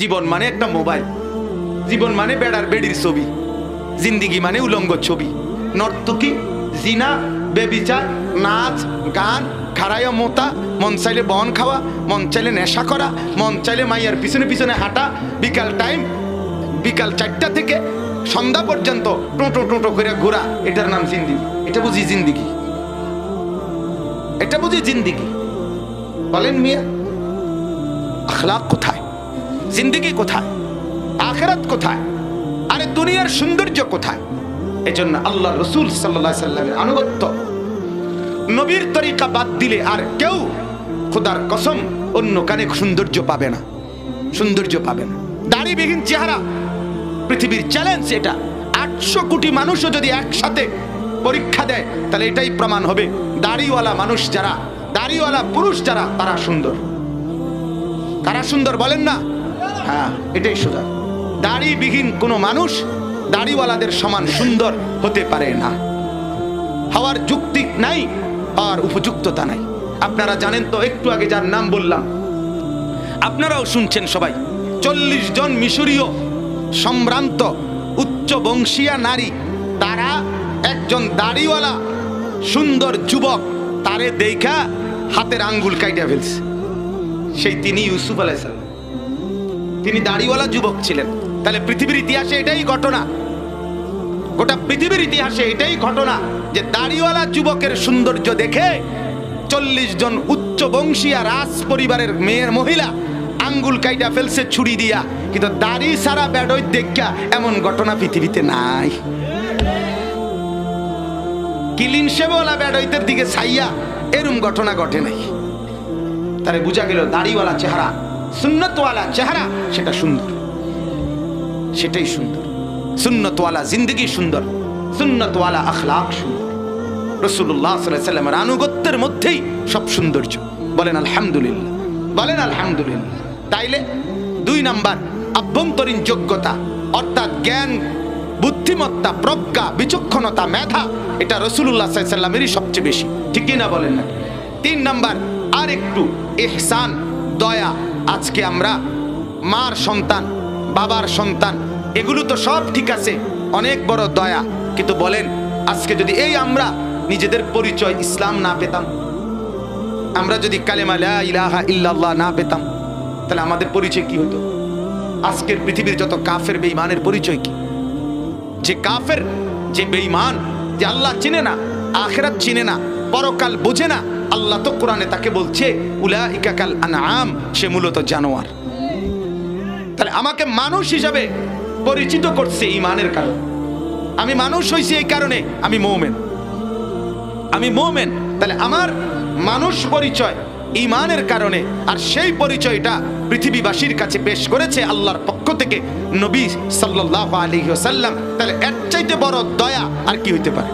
জীবন মানে একটা মোবাইল, জীবন মানে বেড়ার বেড়ির ছবি, জিন্দিগি মানে উলঙ্গ ছবি, নর্তকী, জিনা, বেবিচার, নাচ, গান, খাড়াইয়া মোতা, মন চাইলে বন খাওয়া, মন চাইলে নেশা করা, মন চাইলে মাইয়ার পিছনে পিছনে হাঁটা, বিকাল টাইম, বিকাল 4টা থেকে সন্ধ্যা পর্যন্ত টোটো টোটো করে ঘোরা, এটার নাম জিন্দিগি। এটা বুঝি জিন্দিগি? এটা বুঝি জিন্দিগি? বলেন মিয়া, আখলাক কোথায়? জিন্দিগি কোথায়? আখিরাত কোথায়? আরে দুনিয়ার সৌন্দর্য কোথায়? এজন্য আল্লাহ রাসূল সাল্লাল্লাহু আলাইহি সাল্লামের আনুগত্য, নবীর তরিকা বাদ দিলে আর কেউ খোদার কসম অন্য কানে সৌন্দর্য পাবে না, সৌন্দর্য পাবে না। দাড়িবিহীন চেহারা পৃথিবীর চ্যালেঞ্জ। এটা 800 কোটি মানুষও যদি একসাথে পরীক্ষা দেয় তাহলে এটাই প্রমাণ হবে দাড়িওয়ালা মানুষ যারা, দাড়িওয়ালা পুরুষ যারা, তারা সুন্দর। কারা সুন্দর বলেন না? হ্যাঁ, এটাই সুন্দর। দাড়িবিহীন কোনো মানুষ দাড়িওয়ালাদের সমান সুন্দর হতে পারে না। হওয়ার যুক্তি নাই আর উপযুক্ততা নাই। আপনারা জানেন তো, একটু আগে যার নাম বললাম আপনারাও শুনছেন সবাই, 40 জন মিশরীয় সম্ভ্রান্ত উচ্চ বংশীয়া নারী, তারা একজন দাড়িওয়ালা সুন্দর যুবক তারে দেখা হাতের আঙ্গুল কাইটা ফেলছে। সেই তিনি ইউসুফ আলাইহিস সালাম, তিনি দাড়িওয়ালা যুবক ছিলেন। তাহলে পৃথিবীর ইতিহাসে এটাই ঘটনা, গোটা পৃথিবীর ইতিহাসে এটাই ঘটনা যে দাড়িওয়ালা যুবকের সৌন্দর্য দেখে 40 জন উচ্চ বংশীয়া রাজ পরিবারের মেয়ের মহিলা আঙ্গুল কাইটা ফেলছে ছুরি দিয়া। কিন্তু দাড়ি সারা বেডই দেখা এমন ঘটনা পৃথিবীতে নাই। কিলিন শেবওয়ালা বেডইতের দিকে ছাইয়া এরম ঘটনা ঘটে নাই। তারে বুঝা গেল দাড়িওয়ালা চেহারা, সুন্নতওয়ালা চেহারা, সেটা সুন্দর, সেটাই সুন্দর। সুন্নতওয়ালা জিন্দেগি সুন্দর, সুন্নতওয়ালা আখলাক সুন্দর। রাসূলুল্লাহ সাল্লাল্লাহু আলাইহি ওয়াসাল্লামের আনুগত্যের মধ্যেই সব সৌন্দর্য। বলেন আলহামদুলিল্লাহ, বলেন আলহামদুলিল্লাহ। তাইলে 2 নাম্বার আভ্যন্তরীণ যোগ্যতা, অর্থাৎ জ্ঞান, বুদ্ধিমত্তা, প্রজ্ঞা, বিচক্ষণতা, মেধা, এটা রাসূলুল্লাহ সাল্লাল্লাহু আলাইহি ওয়াসাল্লামেরই সবচেয়ে বেশি, ঠিক কি না বলেন না? 3 নাম্বার আর একটু ইহসান, দয়া। আজকে আমরা মার সন্তান, বাবার সন্তান, এগুলো তো সব ঠিক আছে, অনেক বড় দয়া। কিন্তু বলেন, আজকে যদি এই আমরা নিজেদের পরিচয় ইসলাম না পেতাম, আমরা যদি কালেমা লা ইলাহা ইল্লাল্লাহ না পেতাম, তাহলে আমাদের পরিচয় কি হতো? আজকের পৃথিবীর যত কাফের বেঈমানের পরিচয় কি? যে কাফের, যে বেঈমান, যে আল্লাহ চিনে না, আখিরাত চিনে না, পরকাল বোঝে না, আল্লাহ তো কোরআনে তাকে বলছে উলাইকা কাল আনআম, সে মূলত জানোয়ার। তাহলে আমাকে মানুষ হিসাবে পরিচিত করছে ঈমানের কারণে। আমি মানুষ হইছি এই কারণে আমি মুমিন, আমি মুমিন। তাহলে আমার মানুষ পরিচয় ঈমানের কারণে, আর সেই পরিচয়টা পৃথিবীবাসীর কাছে পেশ করেছে আল্লাহর পক্ষ থেকে নবী সাল্লাল্লাহু আলাইহি ওয়াসাল্লাম। তাহলে এর চাইতে বড় দয়া আর কি হইতে পারে?